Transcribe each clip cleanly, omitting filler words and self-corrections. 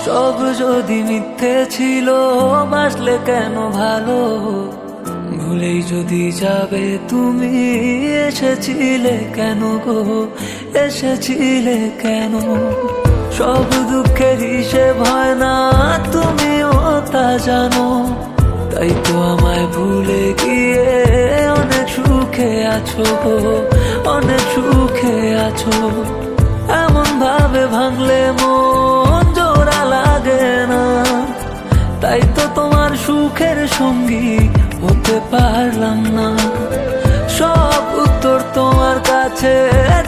সব যদি মিথ্যে ছিল বাসলে কেন ভালো, ভুলেই যদি যাবে তুমি এসেছিলে কেন গো, এসেছিলে কেন? সব দুঃখের হিসেব হয় না তুমিও তা জানো, তাই তো আমায় ভুলে গিয়ে অনেক সুখে আছো গো, অনেক সুখে আছো। এমন ভাবে ভাঙলে মন জোড়া লাগে না, তাই তো তোমার সুখের সঙ্গী হতে পারলাম না। সব উত্তর তোমার কাছে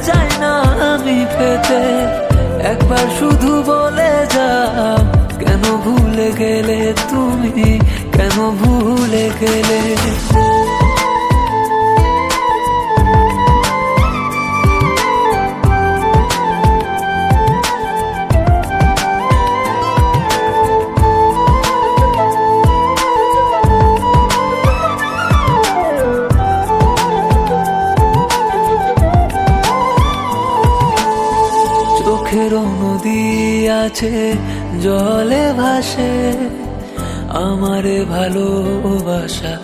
চাই না আমি পেতে, একবার শুধু বলে যাও কেন ভুলে গেলে তুমি, কেন ভুলে গেলে? চোখের নদী আছে জলে ভাসে, আমারে ভালোবাসা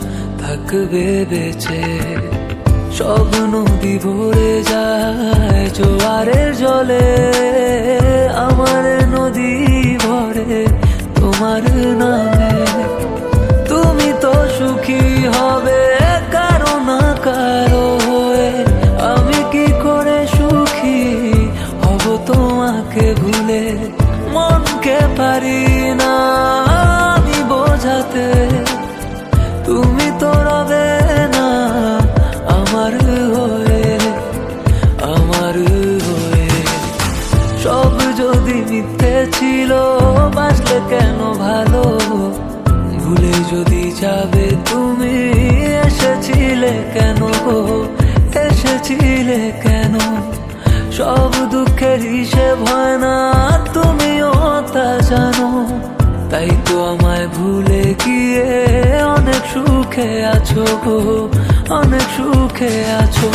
থাকবে বেঁচে। সব নদী ভরে যায় জোয়ারের জলে, আমার নদী ভরে তোমার নামে। তুমি তো সুখী হবে কারো না কারো হয়ে, আমি কি করে সুখী হব তোমাকে ভুলে? মনকে পারি না আমি বোঝাতে, তুমি তো রবে না আমার হয়ে, আমার হয়ে। সব যদি মিথ্যে ছিল বাসলে কেন ভালো, ভুলে যদি যাবে তুমি এসেছিলে কেন গো, এসেছিলে কেন? সব দুঃখের হিসেব হয় না তুমিও তা জানো, তাই তো আমায় ভুলে গিয়ে অনেক সুখে আছো গো, অনেক সুখে আছো।